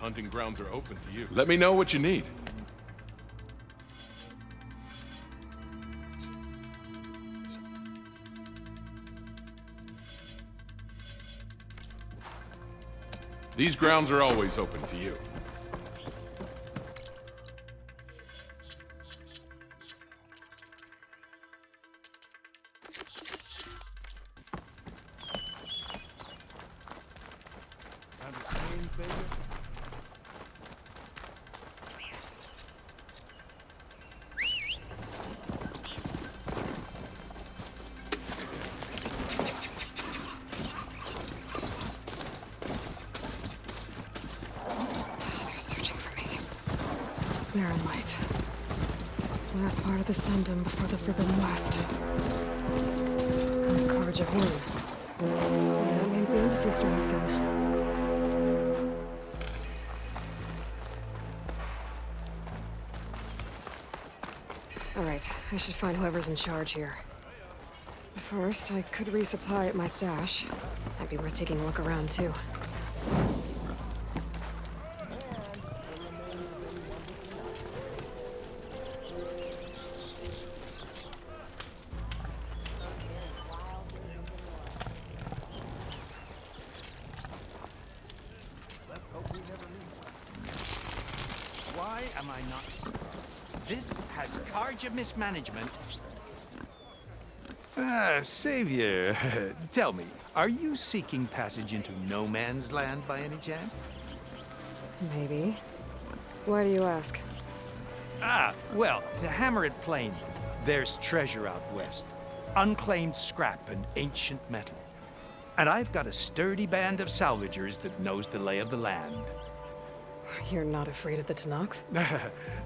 hunting grounds are open to you. Let me know what you need. These grounds are always open to you. Barren Light. Last part of the Sundom before the Forbidden West. Carja Horde. That means the embassy starting soon. Alright, I should find whoever's in charge here. First, I could resupply at my stash. Might be worth taking a look around, too. Why am I not? This has Carja mismanagement. Savior, tell me, are you seeking passage into no man's land by any chance? Maybe. Why do you ask? Well, to hammer it plain, there's treasure out west. Unclaimed scrap and ancient metal. And I've got a sturdy band of salvagers that knows the lay of the land. You're not afraid of the Tenakth?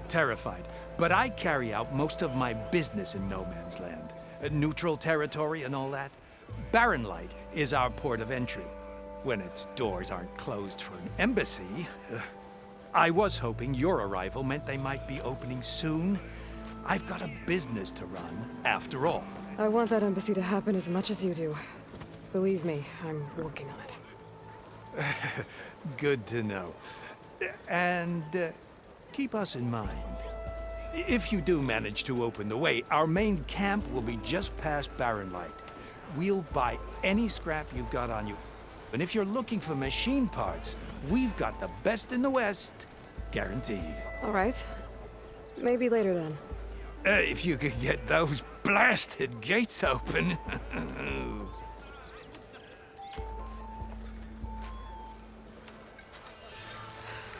Terrified. But I carry out most of my business in no man's land. Neutral territory and all that. Barren Light is our port of entry. When its doors aren't closed for an embassy. I was hoping your arrival meant they might be opening soon. I've got a business to run, after all. I want that embassy to happen as much as you do. Believe me, I'm working on it. Good to know. And keep us in mind. If you do manage to open the way, our main camp will be just past Barren Light. We'll buy any scrap you've got on you. And if you're looking for machine parts, we've got the best in the West, guaranteed. All right. Maybe later then. If you could get those blasted gates open.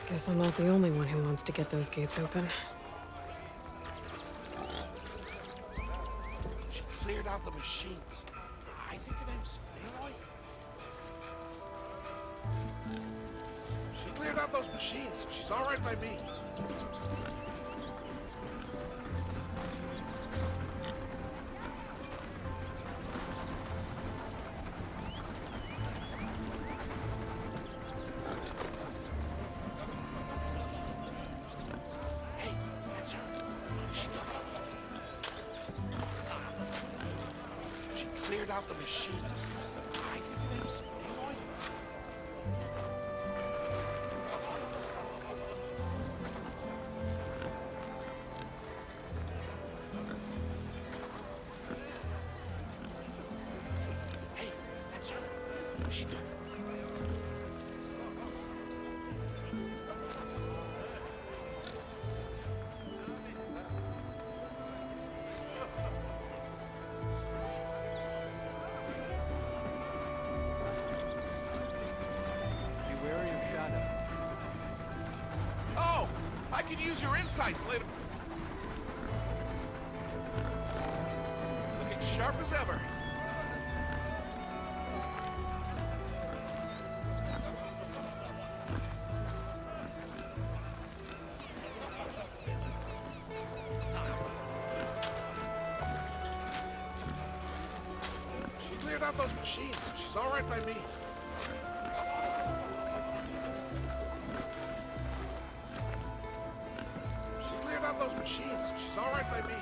Guess I'm not the only one who wants to get those gates open. She cleared out the machines. I think her name's Aloy. She cleared out those machines. She's all right by me. Hey, that's her. She done it. She cleared out the machines. I think her name's Aloy. Hey, that's her. She done it. Beware your shadow. Oh, I could use your insights later. Looking sharp as ever. She cleared out those machines. She's all right by me. She cleared out those machines. She's all right by me.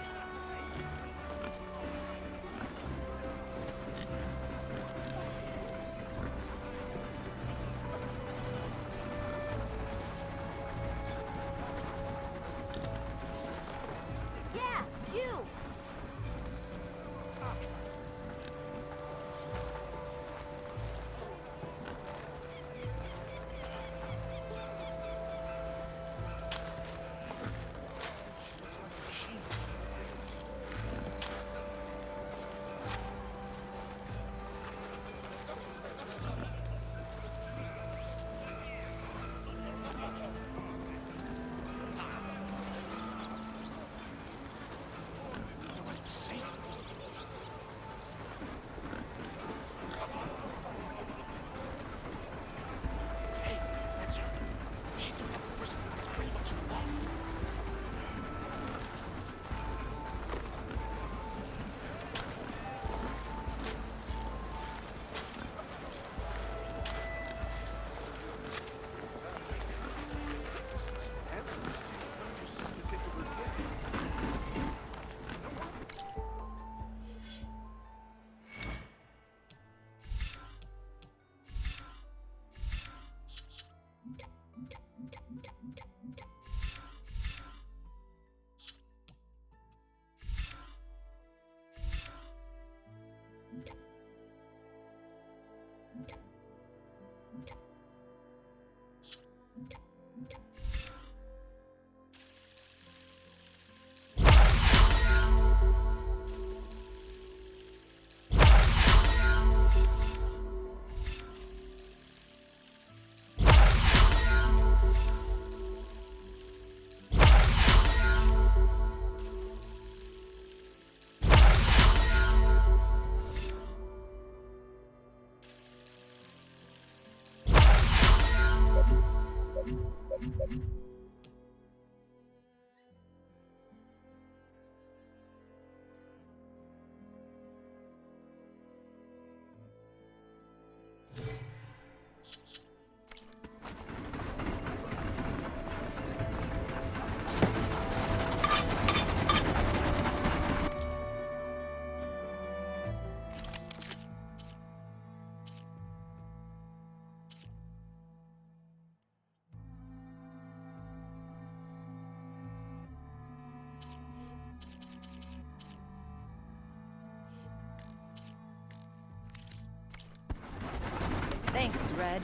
Thanks, Red.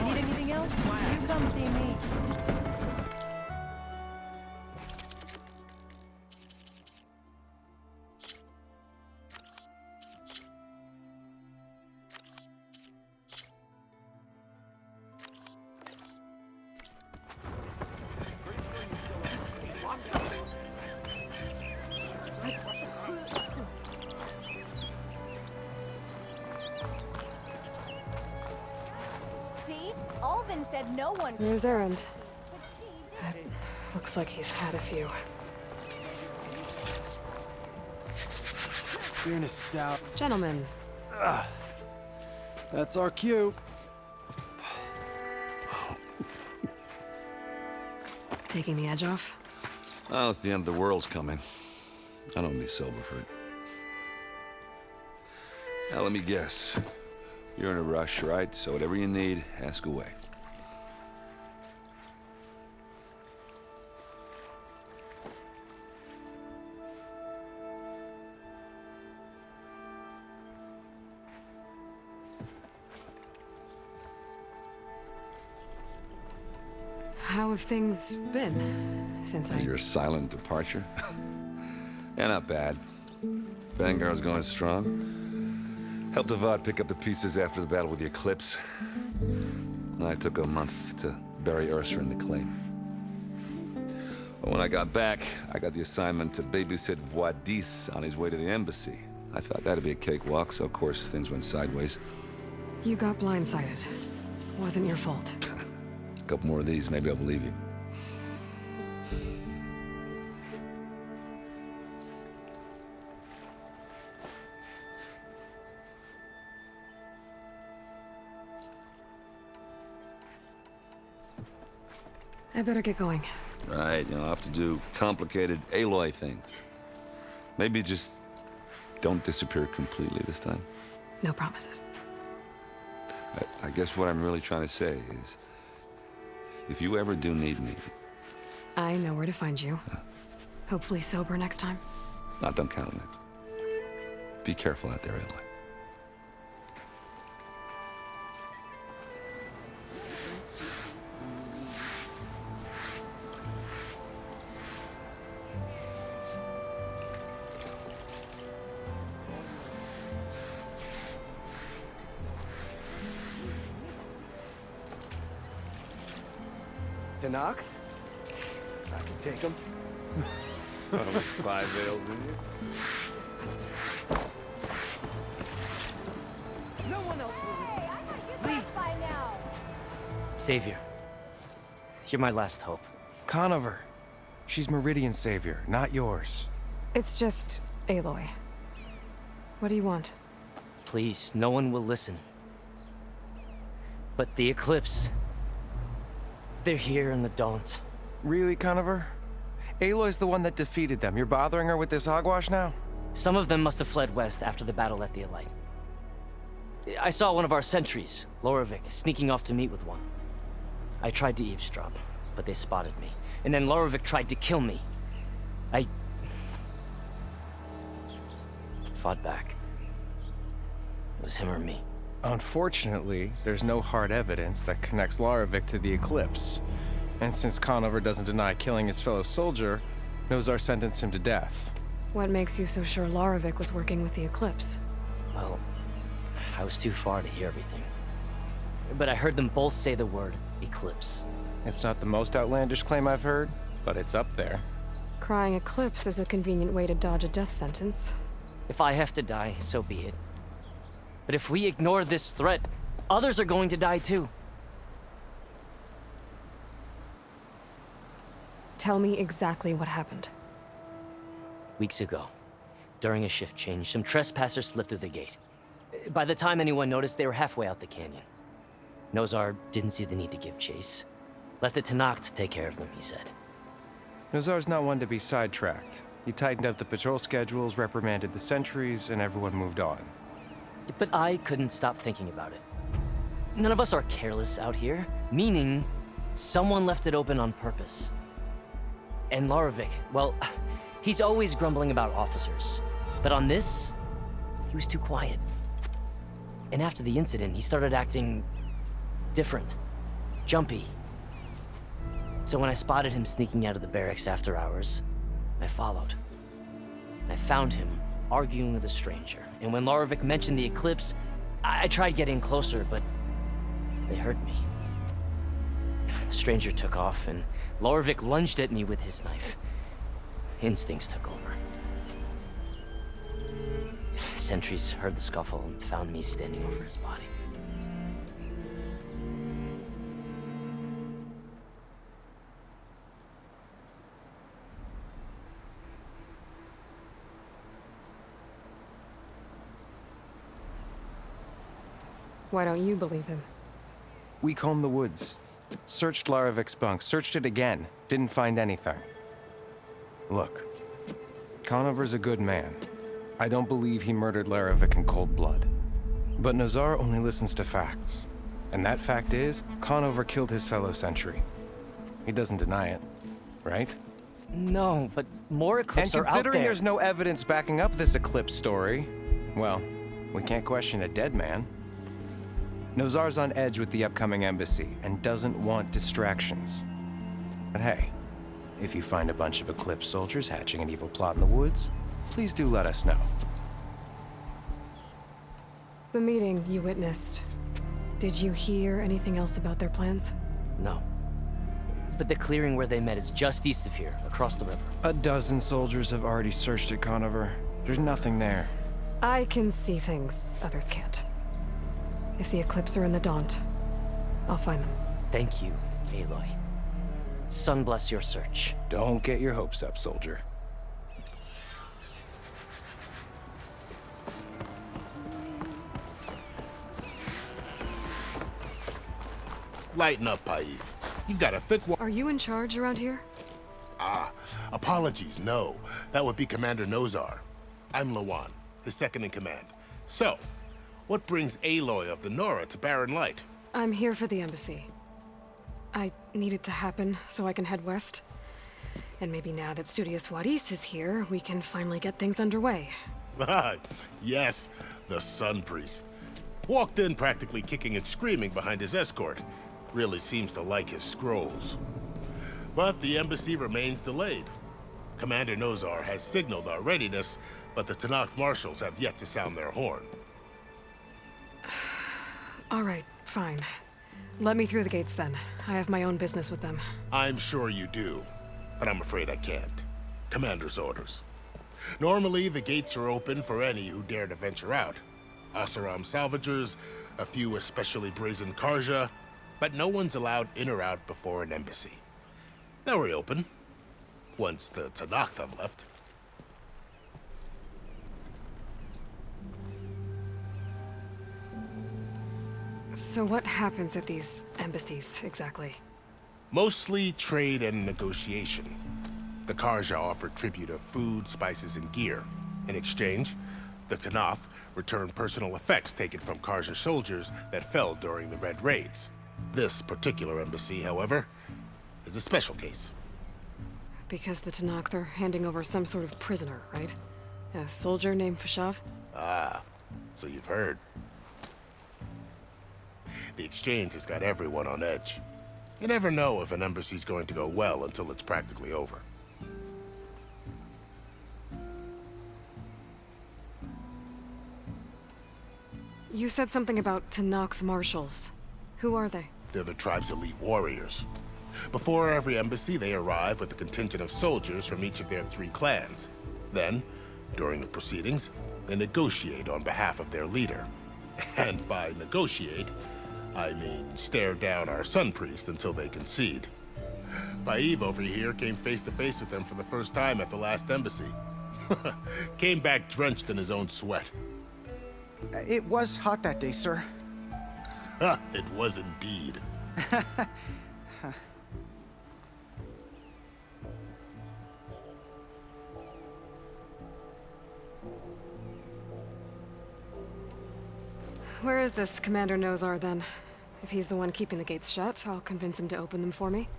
Need anything else? You come see me. See? Alvin said no one could. There's Erend. Looks like he's had a few. You're in a south. Gentlemen, That's our cue. taking the edge off? Well, if the end of the world's coming, I don't be sober for it. Now, let me guess. You're in a rush, right? So whatever you need, ask away. How have things been since I... Your silent departure? Yeah, not bad. Vanguard's going strong. Helped Avad pick up the pieces after the battle with the Eclipse. I took a month to bury Ursa in the claim. But when I got back, I got the assignment to babysit Voidis on his way to the embassy. I thought that'd be a cakewalk, so of course things went sideways. You got blindsided. Wasn't your fault. A couple more of these, maybe I'll believe you. I better get going. Right, I'll have to do complicated Aloy things. Maybe just don't disappear completely this time. No promises. I guess what I'm really trying to say is, if you ever do need me, I know where to find you. Hopefully sober next time. don't count on it. Be careful out there, Aloy. To knock? I can take him. Spy veils in you? No one else will listen. Please. By now. Savior. You're my last hope. Conover. She's Meridian's savior, not yours. It's just Aloy. What do you want? Please, no one will listen. But the Eclipse... they're here and the don't. Really, Conover? Aloy's the one that defeated them. You're bothering her with this hogwash now? Some of them must have fled west after the battle at the Elite. I saw one of our sentries, Loravik, sneaking off to meet with one. I tried to eavesdrop, but they spotted me. And then Loravik tried to kill me. I... fought back. It was him or me. Unfortunately, there's no hard evidence that connects Loravik to the Eclipse. And since Conover doesn't deny killing his fellow soldier, Nozar sentenced him to death. What makes you so sure Loravik was working with the Eclipse? Well, I was too far to hear everything. But I heard them both say the word Eclipse. It's not the most outlandish claim I've heard, but it's up there. Crying Eclipse is a convenient way to dodge a death sentence. If I have to die, so be it. But if we ignore this threat, others are going to die too. Tell me exactly what happened. Weeks ago, during a shift change, some trespassers slipped through the gate. By the time anyone noticed, they were halfway out the canyon. Nozar didn't see the need to give chase. Let the Tenakth take care of them, he said. Nozar's not one to be sidetracked. He tightened up the patrol schedules, reprimanded the sentries, and everyone moved on. But I couldn't stop thinking about it. None of us are careless out here, meaning someone left it open on purpose. And Larovic, well, he's always grumbling about officers. But on this, he was too quiet. And after the incident, he started acting different, jumpy. So when I spotted him sneaking out of the barracks after hours, I followed. I found him arguing with a stranger. And when Larovic mentioned the eclipse, I tried getting closer, but they heard me. The stranger took off, and Larovic lunged at me with his knife. Instincts took over. Sentries heard the scuffle and found me standing over his body. Why don't you believe him? We combed the woods. Searched Larovic's bunk, searched it again. Didn't find anything. Look, Conover's a good man. I don't believe he murdered Larovic in cold blood. But Nozar only listens to facts. And that fact is, Conover killed his fellow sentry. He doesn't deny it, right? No, but more eclipses are out there. And considering there's no evidence backing up this eclipse story, well, we can't question a dead man. Nozar's on edge with the upcoming embassy and doesn't want distractions. But hey, if you find a bunch of Eclipse soldiers hatching an evil plot in the woods, please do let us know. The meeting you witnessed. Did you hear anything else about their plans? No. But the clearing where they met is just east of here, across the river. A dozen soldiers have already searched it, Conover. There's nothing there. I can see things others can't. If the Eclipse are in the Daunt, I'll find them. Thank you, Aloy. Sun bless your search. Don't get your hopes up, soldier. Lighten up, Paid. You've got a thick wall. Are you in charge around here? Apologies, no. That would be Commander Nozar. I'm Lawan, his second in command. So, what brings Aloy of the Nora to Barren Light? I'm here for the embassy. I need it to happen so I can head west. And maybe now that Studious Wadis is here, we can finally get things underway. Yes, the Sun Priest. Walked in practically kicking and screaming behind his escort. Really seems to like his scrolls. But the embassy remains delayed. Commander Nozar has signaled our readiness, but the Tenakth marshals have yet to sound their horn. All right, fine. Let me through the gates then. I have my own business with them. I'm sure you do, but I'm afraid I can't. Commander's orders. Normally, the gates are open for any who dare to venture out. Asaram salvagers, a few especially brazen Karja, but no one's allowed in or out before an embassy. They'll reopen, once the Tenakth have left. So what happens at these embassies, exactly? Mostly trade and negotiation. The Karja offer tribute of food, spices, and gear. In exchange, the Tenakth return personal effects taken from Karja soldiers that fell during the Red Raids. This particular embassy, however, is a special case. Because the Tenakth are handing over some sort of prisoner, right? A soldier named Fashav? Ah, so you've heard. The exchange has got everyone on edge. You never know if an embassy's going to go well until it's practically over. You said something about Tenakth marshals. Who are they? They're the tribe's elite warriors. Before every embassy, they arrive with a contingent of soldiers from each of their 3 clans. Then, during the proceedings, they negotiate on behalf of their leader. And by negotiate, I mean stare down our Sun Priest until they concede. Paiv over here came face to face with them for the first time at the last embassy. Came back drenched in his own sweat. It was hot that day, sir. It was indeed. Where is this Commander Nozar, then? If he's the one keeping the gates shut, I'll convince him to open them for me.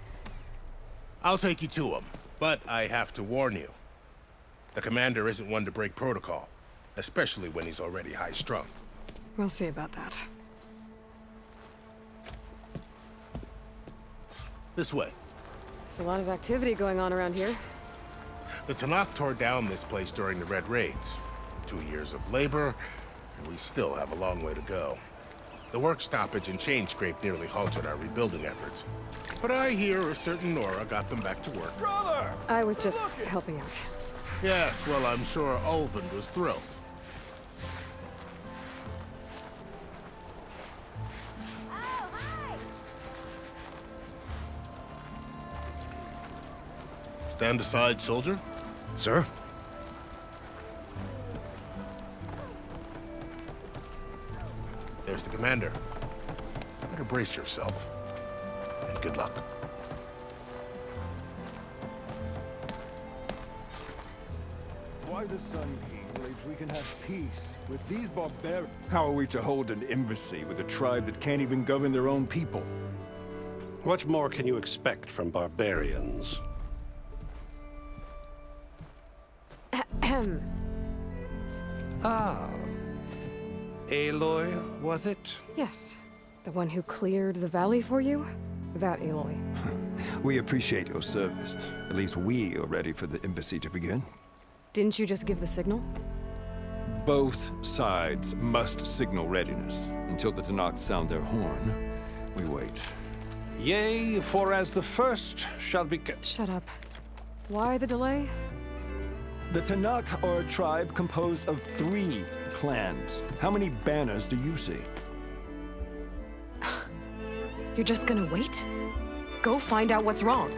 I'll take you to him, but I have to warn you. The commander isn't one to break protocol, especially when he's already high-strung. We'll see about that. This way. There's a lot of activity going on around here. The Tanakh tore down this place during the Red Raids. 2 years of labor, and we still have a long way to go. The work stoppage and chain scrape nearly halted our rebuilding efforts. But I hear a certain Nora got them back to work. Brother! I was just helping out. Yes, well, I'm sure Ulvin was thrilled. Oh, hi! Stand aside, soldier. Sir? There's the commander. Better brace yourself. And good luck. Why the Sun King believes we can have peace with these barbarians? How are we to hold an embassy with a tribe that can't even govern their own people? What more can you expect from barbarians? Ahem. Ah. Aloy, was it? Yes. The one who cleared the valley for you? That Aloy. We appreciate your service. At least we are ready for the embassy to begin. Didn't you just give the signal? Both sides must signal readiness. Until the Tanakh sound their horn, we wait. Yea, for as the first shall be... Shut up. Why the delay? The Tanakh are a tribe composed of 3 clans. How many banners do you see? You're just gonna wait? Go find out what's wrong.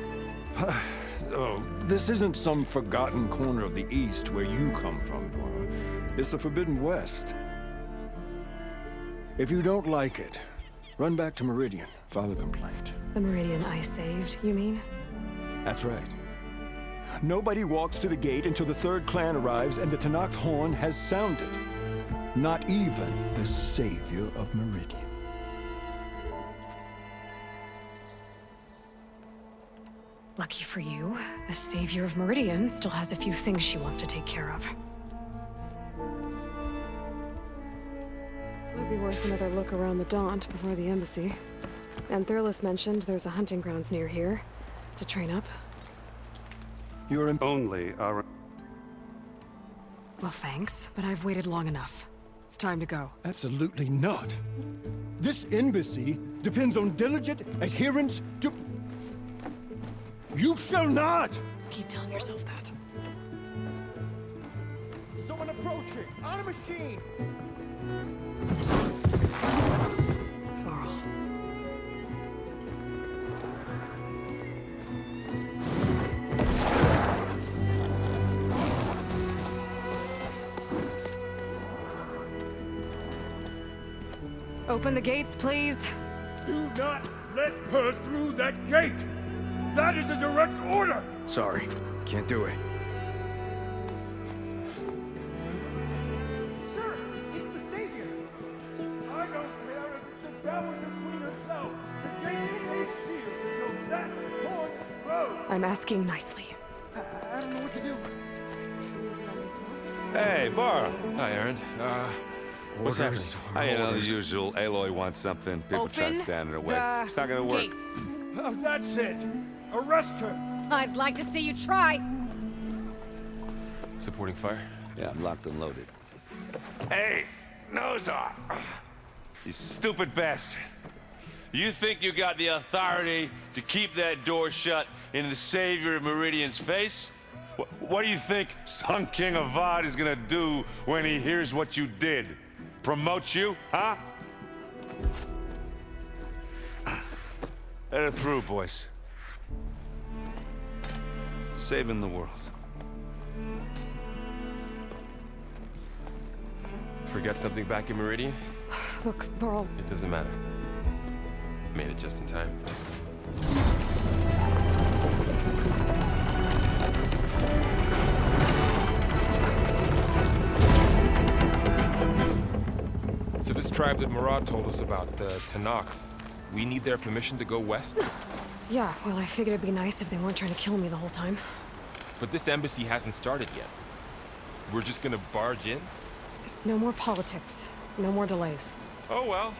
Oh, this isn't some forgotten corner of the East where you come from, Nora. It's the Forbidden West. If you don't like it, run back to Meridian, file a complaint. The Meridian I saved, you mean? That's right. Nobody walks to the gate until the 3rd clan arrives and the Tanakh horn has sounded. Not even the savior of Meridian. Lucky for you, the savior of Meridian still has a few things she wants to take care of. Might be worth another look around the Daunt before the embassy. And Thurles mentioned there's a hunting grounds near here to train up. You're only our... Well, thanks, but I've waited long enough. It's time to go. Absolutely not. This embassy depends on diligent adherence to... You shall not! Keep telling yourself that. Someone approaching! On a machine! Varl. Open the gates, please. Do not let her through that gate! That is a direct order! Sorry, can't do it. Sir, it's the Savior! I don't care if it's the devil the queen herself. The gate is a shield, so that horn grows. I'm asking nicely. I don't know what to do. Hey, Varl. Hi, Aaron. What's happening? You know, the usual. Aloy wants something. People try to Open stand in her way. the It's not gonna work. gates. That's it! Arrest her! I'd like to see you try. Supporting fire? Yeah, I'm locked and loaded. Hey, Nozar! You stupid bastard. You think you got the authority to keep that door shut in the savior of Meridian's face? What do you think Sun King Avad is gonna do when he hears what you did? Promote you, huh? Let her through, boys. Saving the world. Forget something back in Meridian? Look, Varl, It doesn't matter. Made it just in time. So this tribe that Murad told us about, the Tanakh, we need their permission to go west? yeah, well, I figured it'd be nice if they weren't trying to kill me the whole time. But this embassy hasn't started yet. We're just gonna barge in? There's no more politics. No more delays. Oh well.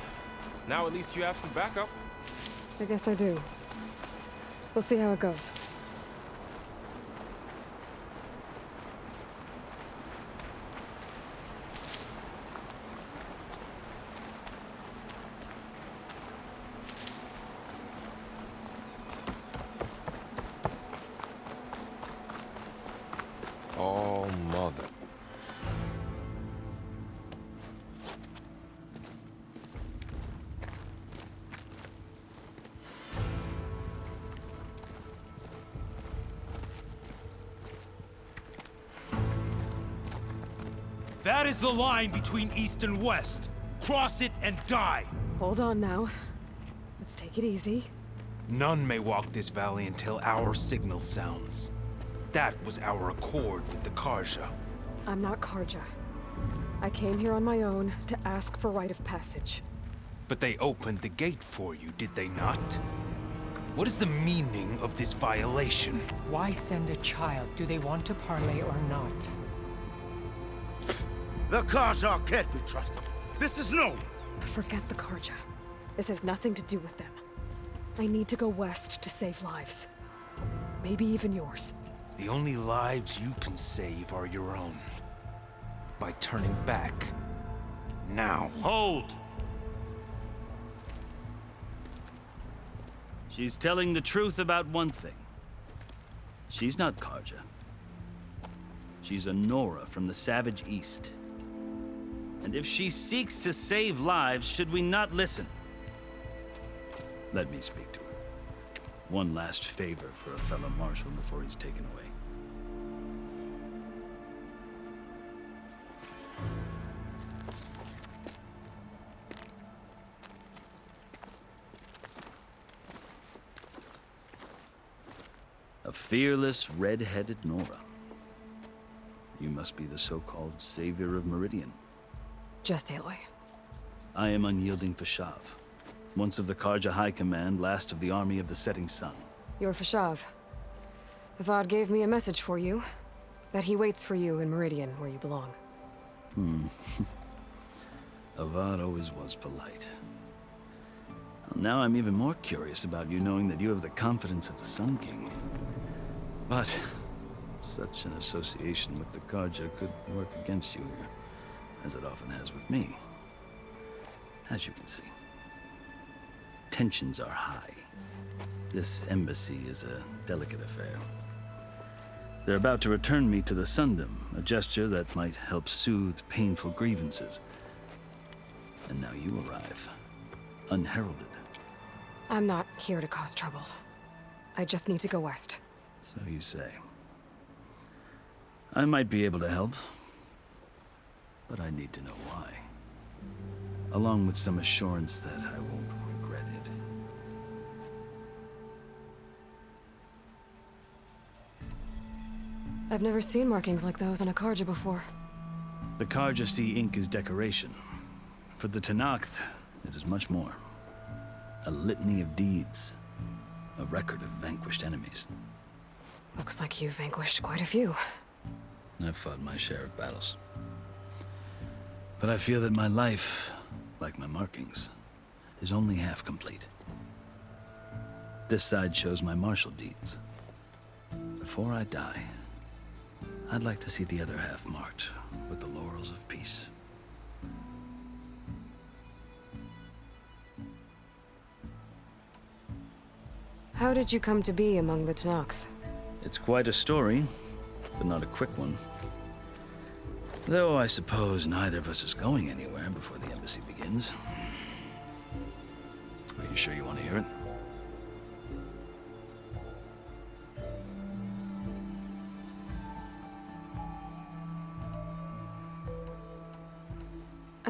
Now at least you have some backup. I guess I do. We'll see how it goes. Oh, mother. That is the line between East and West. Cross it and die. Hold on now. Let's take it easy. None may walk this valley until our signal sounds. That was our accord with the Karja. I'm not Karja. I came here on my own to ask for rite of passage. But they opened the gate for you, did they not? What is the meaning of this violation? Why send a child? Do they want to parley or not? The Karja can't be trusted. This is known. Forget the Karja. This has nothing to do with them. I need to go west to save lives. Maybe even yours. The only lives you can save are your own. By turning back. Now. Hold! She's telling the truth about one thing. She's not Karja. She's a Nora from the Savage East. And if she seeks to save lives, should we not listen? Let me speak to her. One last favor for a fellow marshal before he's taken away. A fearless, red-headed Nora. You must be the so-called savior of Meridian. Just Aloy. I am Unyielding Fashav, once of the Karja High Command, last of the army of the Setting Sun. You're Fashav. Avad gave me a message for you. That he waits for you in Meridian, where you belong. Avad always was polite. Well, now I'm even more curious about you knowing that you have the confidence of the Sun King. But such an association with the Karja could work against you here, as it often has with me. As you can see, tensions are high. This embassy is a delicate affair. They're about to return me to the Sundom, a gesture that might help soothe painful grievances. And now you arrive, unheralded. I'm not here to cause trouble. I just need to go west. So you say. I might be able to help, but I need to know why. Along with some assurance that I won't regret it. I've never seen markings like those on a Karja before. The Karja see ink as decoration. For the Tanakh, it is much more. A litany of deeds. A record of vanquished enemies. Looks like you've vanquished quite a few. I've fought my share of battles. But I feel that my life, like my markings, is only half complete. This side shows my martial deeds. Before I die, I'd like to see the other half marked with the laurels of peace. How did you come to be among the Tanakh? It's quite a story, but not a quick one. Though I suppose neither of us is going anywhere before the embassy begins. Are you sure you want to hear it?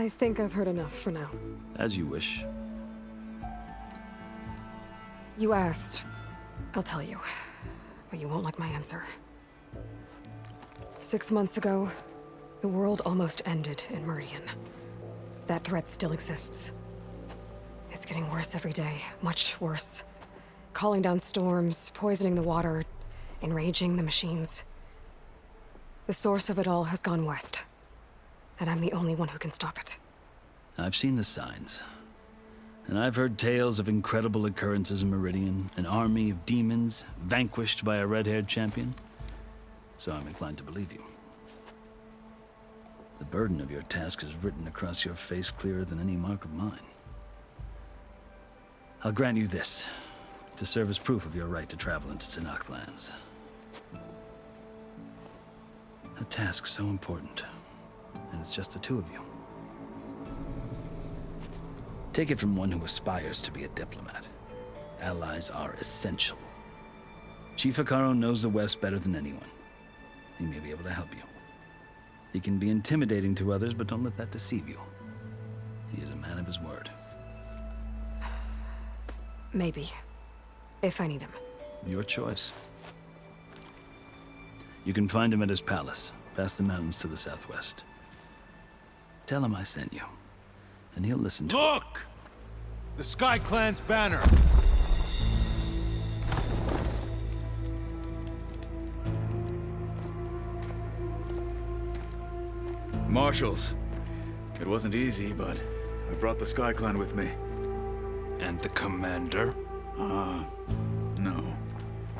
I think I've heard enough for now. As you wish. You asked. I'll tell you. But you won't like my answer. 6 months ago, the world almost ended in Meridian. That threat still exists. It's getting worse every day, much worse. Calling down storms, poisoning the water, enraging the machines. The source of it all has gone west. And I'm the only one who can stop it. I've seen the signs. And I've heard tales of incredible occurrences in Meridian, an army of demons vanquished by a red-haired champion. So I'm inclined to believe you. The burden of your task is written across your face clearer than any mark of mine. I'll grant you this, to serve as proof of your right to travel into Tenakth lands. A task so important, and it's just the two of you. Take it from one who aspires to be a diplomat. Allies are essential. Chief Hekarro knows the West better than anyone. He may be able to help you. He can be intimidating to others, but don't let that deceive you. He is a man of his word. Maybe. If I need him. Your choice. You can find him at his palace, past the mountains to the southwest. Tell him I sent you, and he'll listen to Look! The Sky Clan's banner! Marshals. It wasn't easy, but I brought the Sky Clan with me. And the commander? No.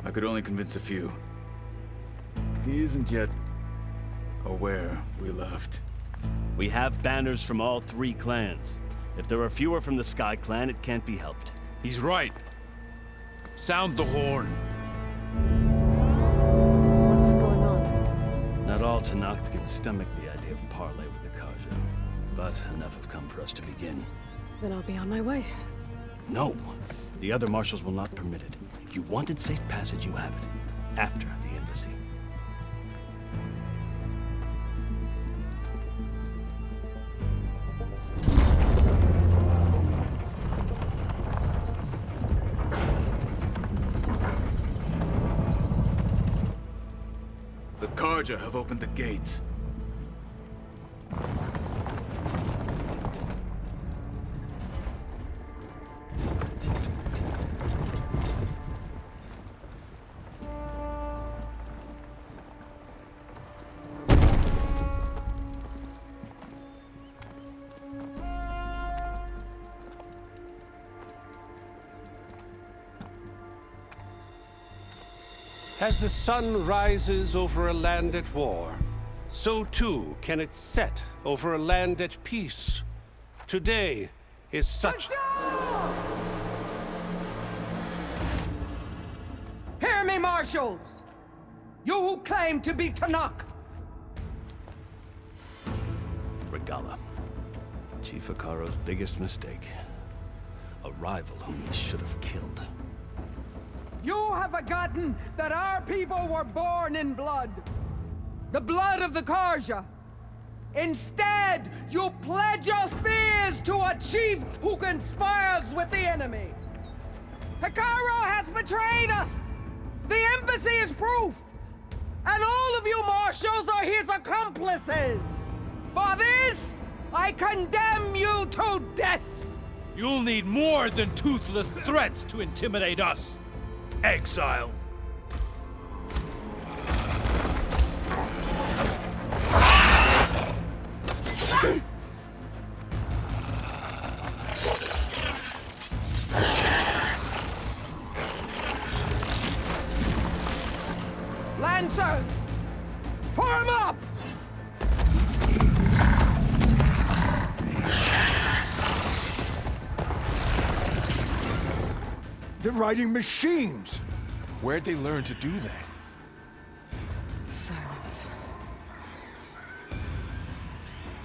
I could only convince a few. He isn't yet aware we left. We have banners from all 3 clans. If there are fewer from the Sky Clan, it can't be helped. He's right. Sound the horn. What's going on? Not all Tenakth can stomach the idea of parley with the Carja. But enough have come for us to begin. Then I'll be on my way. No! The other marshals will not permit it. You wanted safe passage, you have it. After the embassy. The Carja have opened the gates. As the sun rises over a land at war, so too can it set over a land at peace. Today is such... Hear me, marshals! You who claim to be Tenakth! Regalla. Chief Hekarro's biggest mistake. A rival whom he should have killed. You have forgotten that our people were born in blood. The blood of the Carja. Instead, you pledge your spears to a chief who conspires with the enemy. Hekarro has betrayed us! The embassy is proof! And all of you marshals are his accomplices! For this, I condemn you to death! You'll need more than toothless threats to intimidate us. Exile. Lancers! Form up! They're riding machines! Where'd they learn to do that? Silence.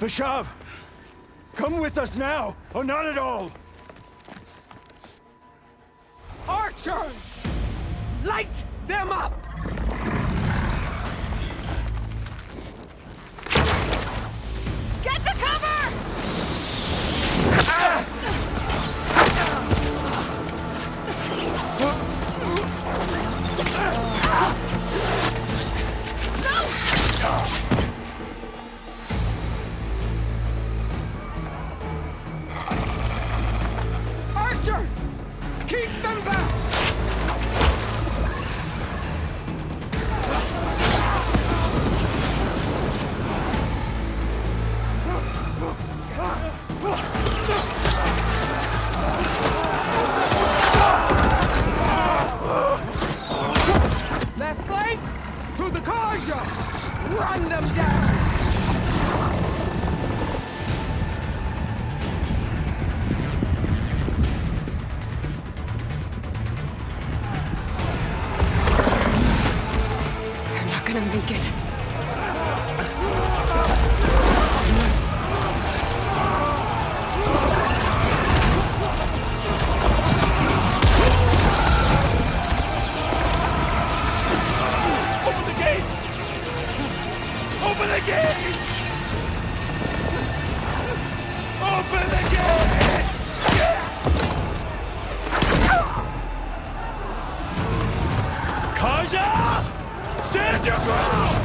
Vashav! Come with us now, or not at all! Archers! Light them up! Get to cover! Left flank! To the Karja! Run them down! They're not gonna make it. Open the gates! Open the gates! Karja! Stand your ground!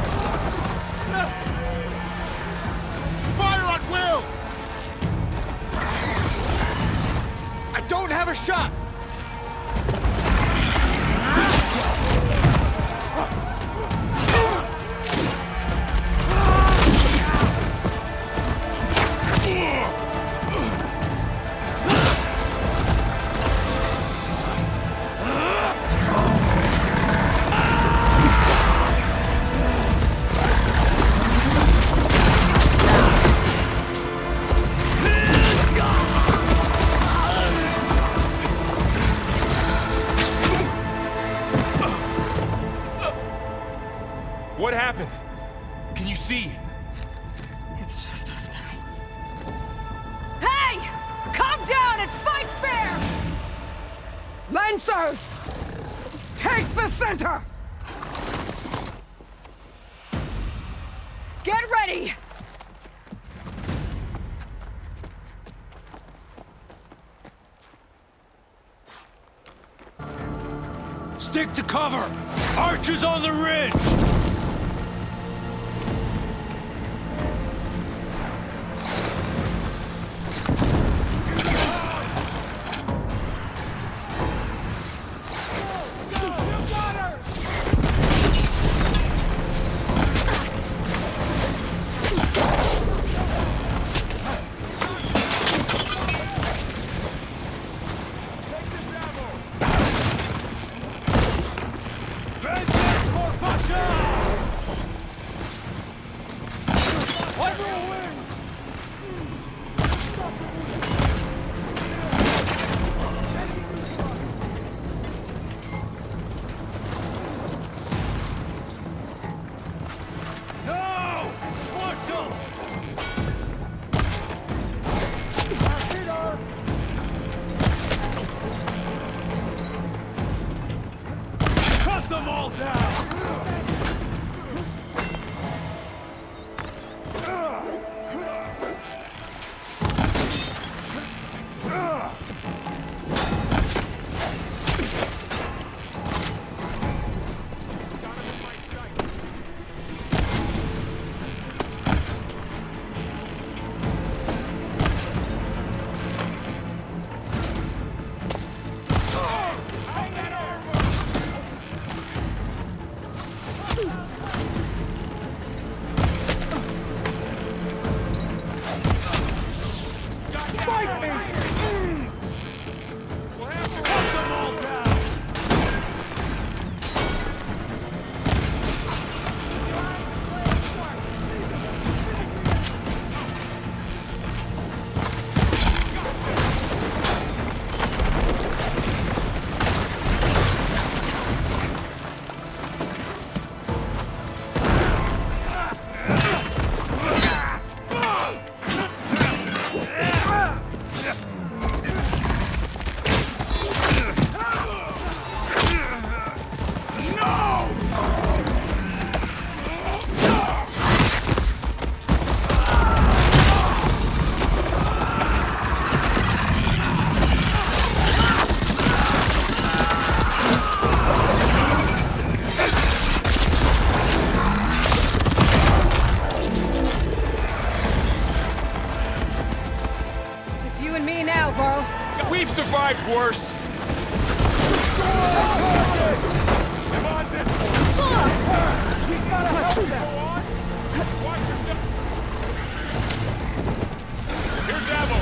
Fire on Will! I don't have a shot! What happened? Can you see? It's just us now. Hey! Come down and fight fair! Lancers! Take the center! Get ready! Stick to cover! Archers on the ridge! Them all down! We've survived worse. Here's ammo!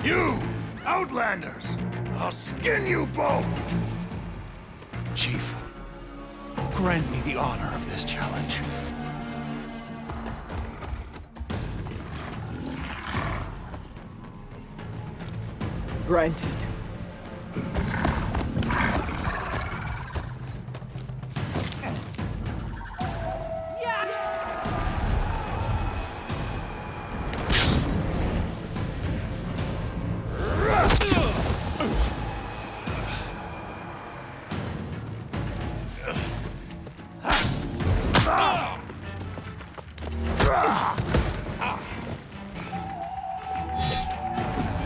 You! Outlanders! I'll skin you both! Chief, grant me the honor of this challenge. Granted.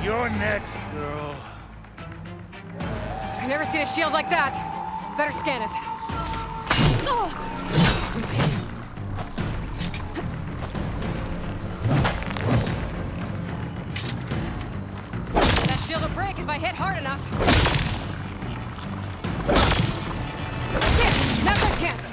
You're next, girl. I've never seen a shield like that. Better scan it. That shield will break if I hit hard enough. Here, now's our chance.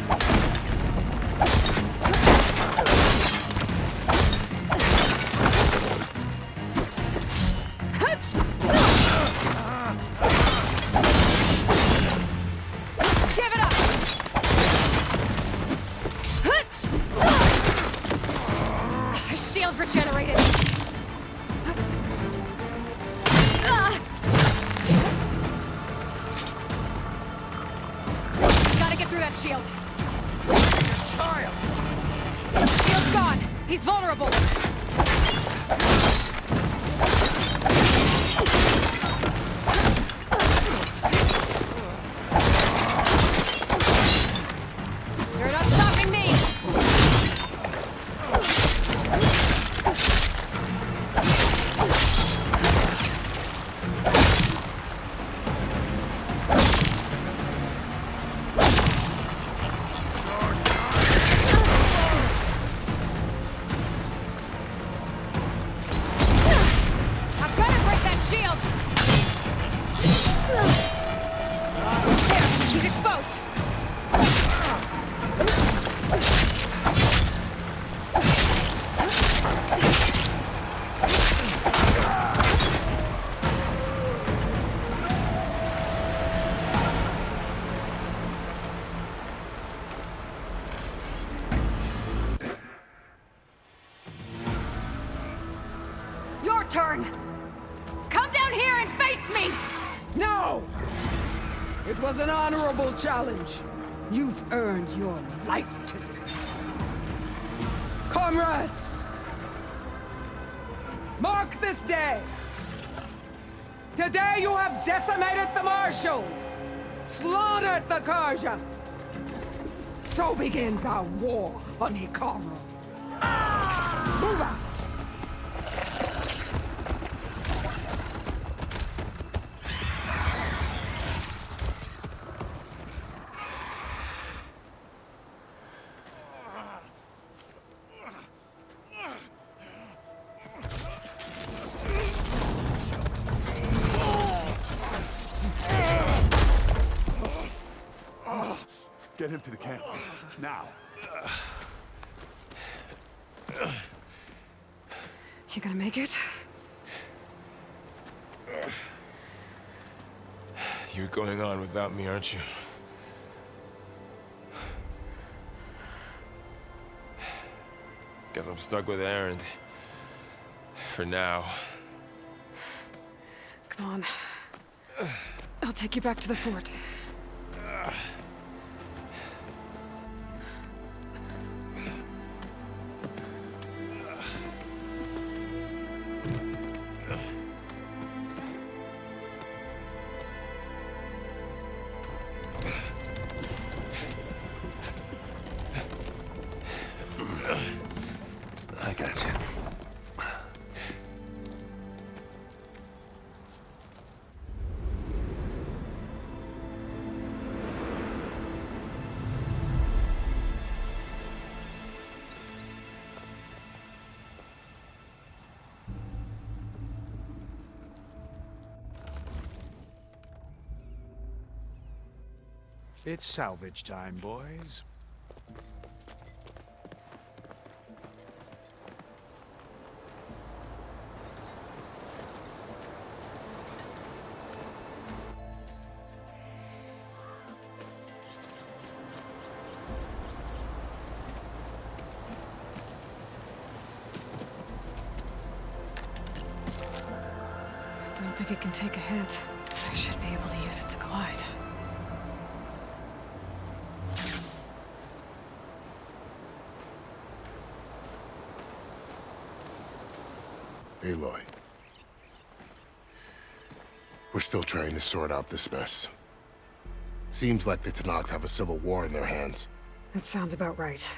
Regenerated. Gotta get through that shield. Shield's gone. He's vulnerable. You're not stopping me. Turn! Come down here and face me! No! It was an honorable challenge. You've earned your life today. Comrades! Mark this day! Today you have decimated the Marshals! Slaughtered the Karja! So begins our war on Hikaru. Move out! Get him to the camp. Now. You gonna make it? You're going on without me, aren't you? Guess I'm stuck with Erend. For now. Come on. I'll take you back to the fort. I got you. It's salvage time, boys. don't think it can take a hit. I should be able to use it to glide. Aloy. We're still trying to sort out this mess. Seems like the Tenakth have a civil war in their hands. That sounds about right.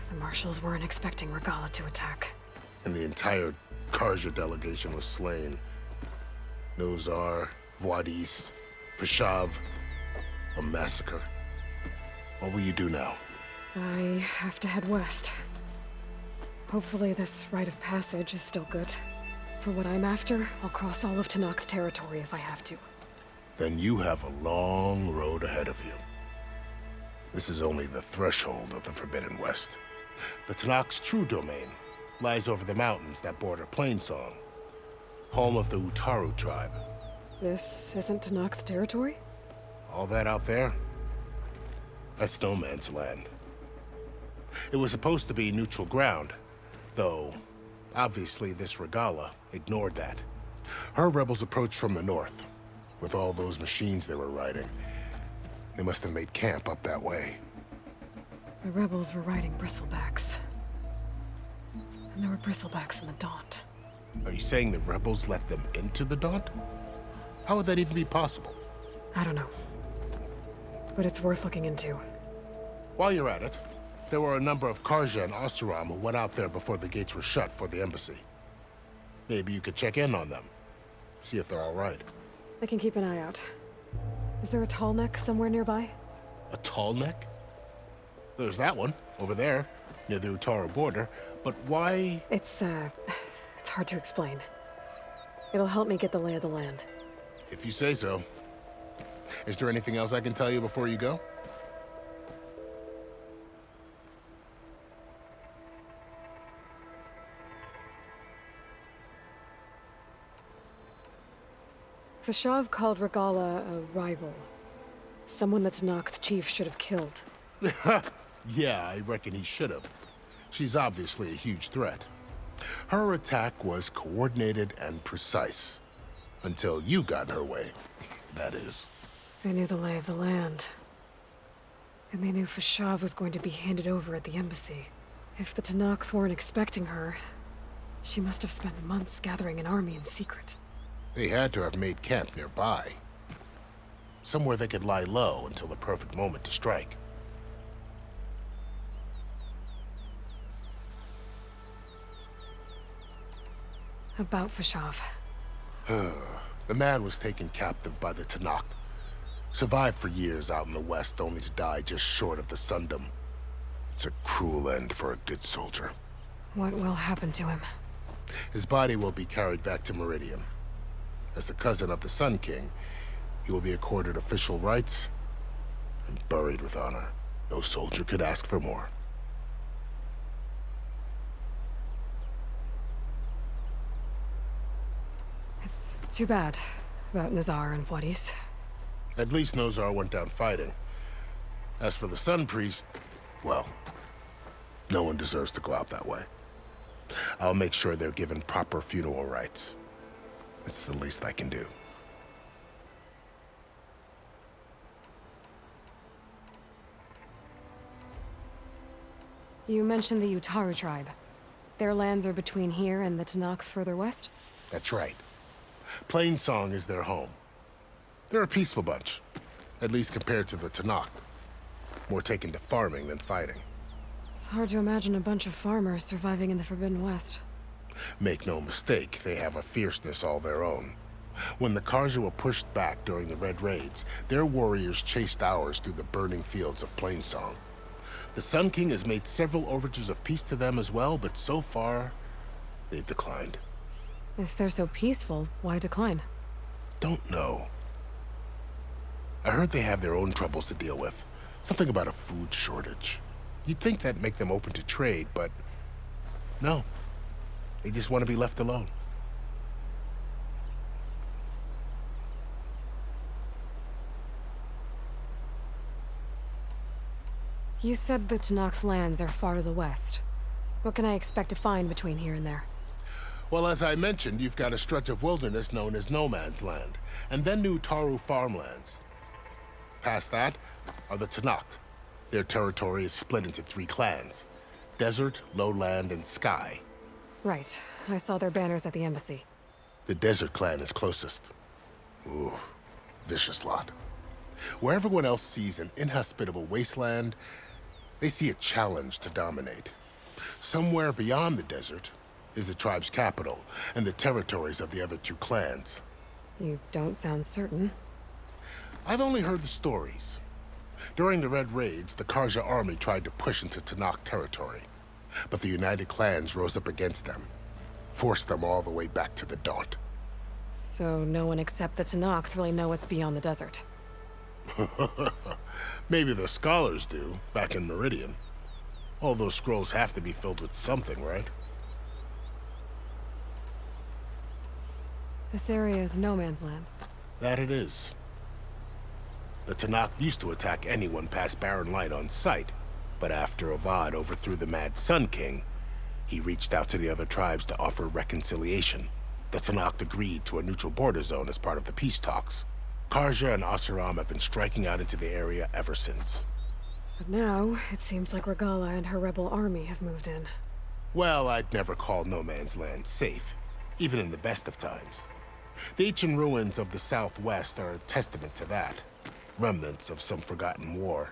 The Marshals weren't expecting Regalla to attack. And the entire Carja delegation was slain. Nozar, Vuadis, Fashav. A massacre. What will you do now? I have to head west. Hopefully this rite of passage is still good. For what I'm after, I'll cross all of Tenakth territory if I have to. Then you have a long road ahead of you. This is only the threshold of the Forbidden West. The Tenakth's true domain lies over the mountains that border Plainsong, home of the Utaru tribe. This isn't Tenakth territory? All that out there? That's no man's land. It was supposed to be neutral ground, though obviously this Regalla ignored that. Her rebels approached from the north, with all those machines they were riding. They must have made camp up that way. The rebels were riding bristlebacks. And there were bristlebacks in the Daunt. Are you saying the rebels let them into the Daunt? How would that even be possible? I don't know. But it's worth looking into. While you're at it, there were a number of Carja and Oseram who went out there before the gates were shut for the embassy. Maybe you could check in on them. See if they're all right. I can keep an eye out. Is there a tall neck somewhere nearby? A tall neck? There's that one, over there, near the Utaru border. But why? It's hard to explain. It'll help me get the lay of the land. If you say so. Is there anything else I can tell you before you go? Fashav called Regalla a rival. Someone that Tenakth chief should have killed. Yeah, I reckon he should have. She's obviously a huge threat. Her attack was coordinated and precise. Until you got in her way, that is. They knew the lay of the land. And they knew Fashav was going to be handed over at the embassy. If the Tenakth weren't expecting her, she must have spent months gathering an army in secret. They had to have made camp nearby. Somewhere they could lie low until the perfect moment to strike. About Fashav. The man was taken captive by the Tenakth. Survived for years out in the west, only to die just short of the Sundom. It's a cruel end for a good soldier. What will happen to him? His body will be carried back to Meridian. As the cousin of the Sun King, he will be accorded official rights and buried with honor. No soldier could ask for more. It's too bad about Nozar and Vuadis. At least Nozar went down fighting. As for the Sun Priest, well, no one deserves to go out that way. I'll make sure they're given proper funeral rites. It's the least I can do. You mentioned the Utaru tribe. Their lands are between here and the Tenakth further west? That's right. Plainsong is their home. They're a peaceful bunch, at least compared to the Tenakth. More taken to farming than fighting. It's hard to imagine a bunch of farmers surviving in the Forbidden West. Make no mistake, they have a fierceness all their own. When the Carja were pushed back during the Red Raids, their warriors chased ours through the burning fields of Plainsong. The Sun King has made several overtures of peace to them as well, but so far, they've declined. If they're so peaceful, why decline? Don't know. I heard they have their own troubles to deal with. Something about a food shortage. You'd think that'd make them open to trade, but no. They just want to be left alone. You said the Tenakth lands are far to the west. What can I expect to find between here and there? Well, as I mentioned, you've got a stretch of wilderness known as No Man's Land, and then New Taru farmlands. Past that are the Tenakth. Their territory is split into 3 clans: Desert, Lowland, and Sky. Right. I saw their banners at the embassy. The Desert clan is closest. Ooh, vicious lot. Where everyone else sees an inhospitable wasteland, they see a challenge to dominate. Somewhere beyond the desert is the tribe's capital and the territories of the other 2 clans. You don't sound certain. I've only heard the stories. During the Red Raids, the Karja army tried to push into Tenakth territory, but the United Clans rose up against them, forced them all the way back to the Daunt. So no one except the Tenakth really know what's beyond the desert. Maybe the scholars do, back in Meridian. All those scrolls have to be filled with something, right? This area is no man's land. That it is. The Tenakth used to attack anyone past Barren Light on sight, but after Avad overthrew the Mad Sun King, he reached out to the other tribes to offer reconciliation. The Tenakth agreed to a neutral border zone as part of the peace talks. Karja and Oseram have been striking out into the area ever since. But now, it seems like Regala and her rebel army have moved in. Well, I'd never call No Man's Land safe, even in the best of times. The ancient ruins of the Southwest are a testament to that. Remnants of some forgotten war.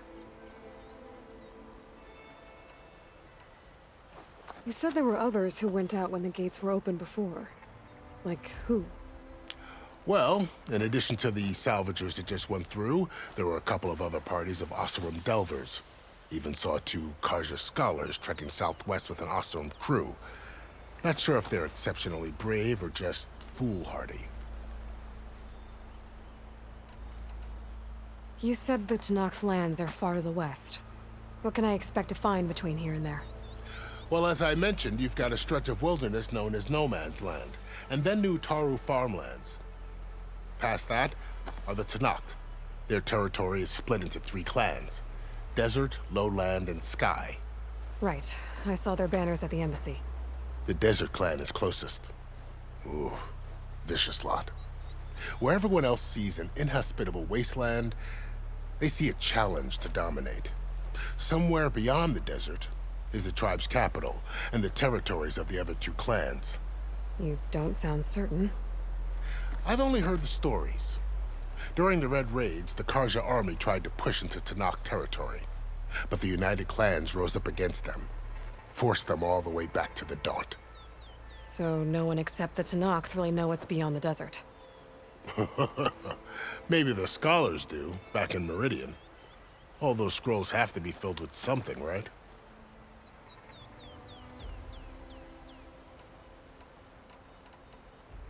You said there were others who went out when the gates were open before. Like who? Well, in addition to the salvagers that just went through, there were a couple of other parties of Oseram Delvers. Even saw 2 Karja scholars trekking southwest with an Oseram crew. Not sure if they're exceptionally brave or just foolhardy. You said the Tenakth lands are far to the west. What can I expect to find between here and there? Well, as I mentioned, you've got a stretch of wilderness known as No Man's Land, and then New Taru farmlands. Past that are the Tenakth. Their territory is split into 3 clans: Desert, Lowland, and Sky. Right. I saw their banners at the embassy. The Desert clan is closest. Ooh, vicious lot. Where everyone else sees an inhospitable wasteland, they see a challenge to dominate. Somewhere beyond the desert is the tribe's capital and the territories of the other 2 clans. You don't sound certain. I've only heard the stories. During the Red Raids, the Karja army tried to push into Tenakth territory, but the United Clans rose up against them, forced them all the way back to the Daunt. So no one except the Tenakth really know what's beyond the desert. Maybe the scholars do, back in Meridian. All those scrolls have to be filled with something, right?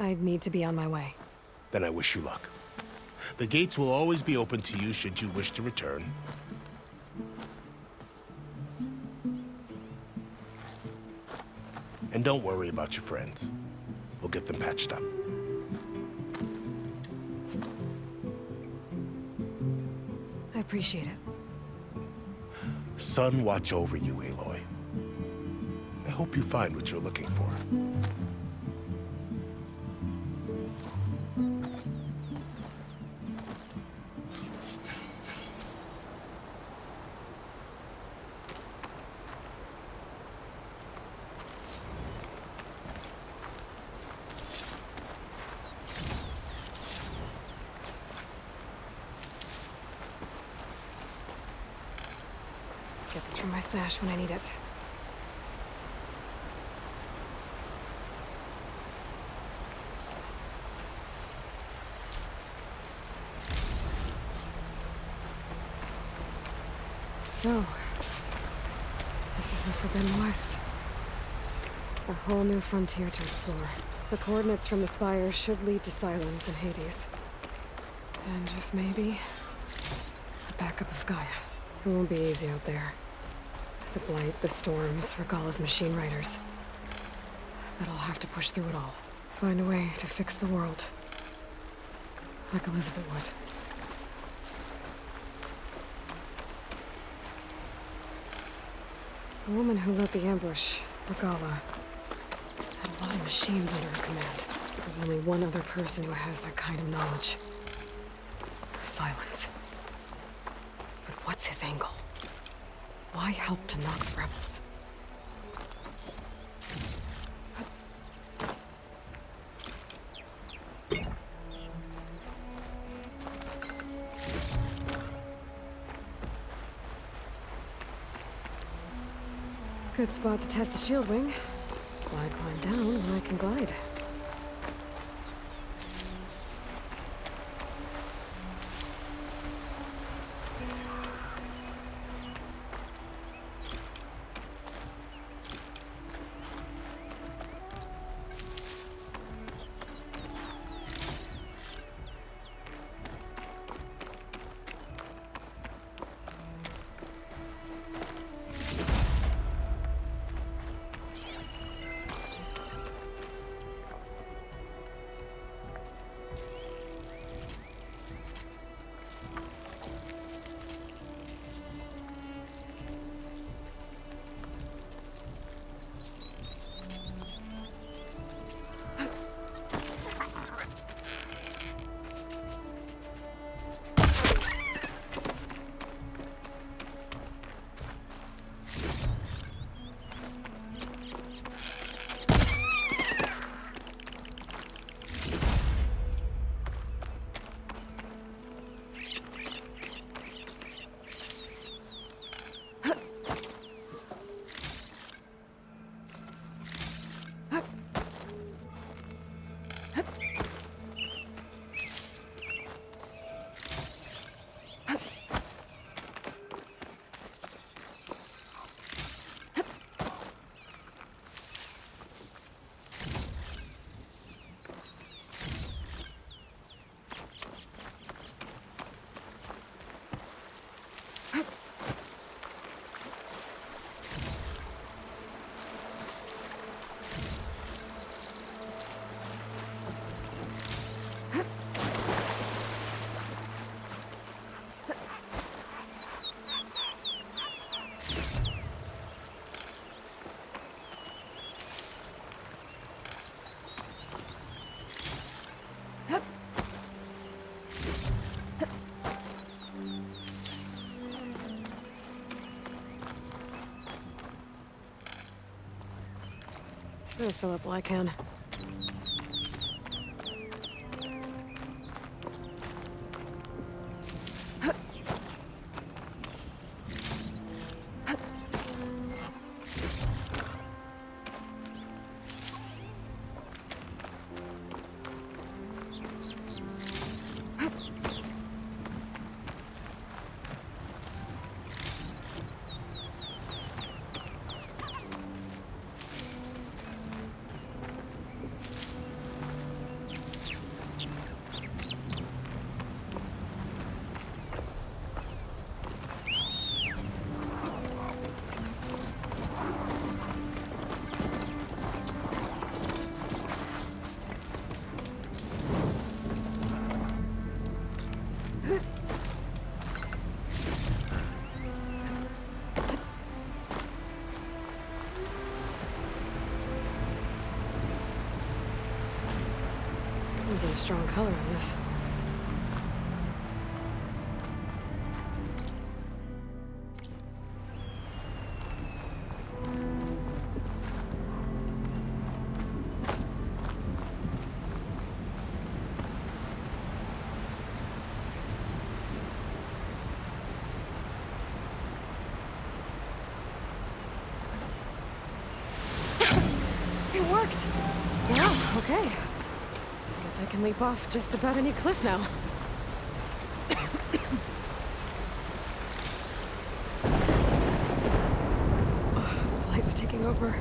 I need to be on my way. Then I wish you luck. The gates will always be open to you should you wish to return. And don't worry about your friends. We'll get them patched up. I appreciate it. Sun watch over you, Aloy. I hope you find what you're looking for. Get this from my stash when I need it. So, this is the Forbidden West. A whole new frontier to explore. The coordinates from the spire should lead to Silence and Hades. And just maybe, a backup of Gaia. It won't be easy out there. The Blight, the Storms, Regala's machine riders. But I'll have to push through it all. Find a way to fix the world. Like Elizabeth would. The woman who led the ambush, Regala, had a lot of machines under her command. There's only one other person who has that kind of knowledge. Silence. But what's his angle? Why help to knock the rebels? Good spot to test the shield wing. Why climb down when I can glide? I'll fill up while I can. Get a strong color on this. It worked! Wow, okay. Guess I can leap off just about any cliff now. Oh, the light's taking over.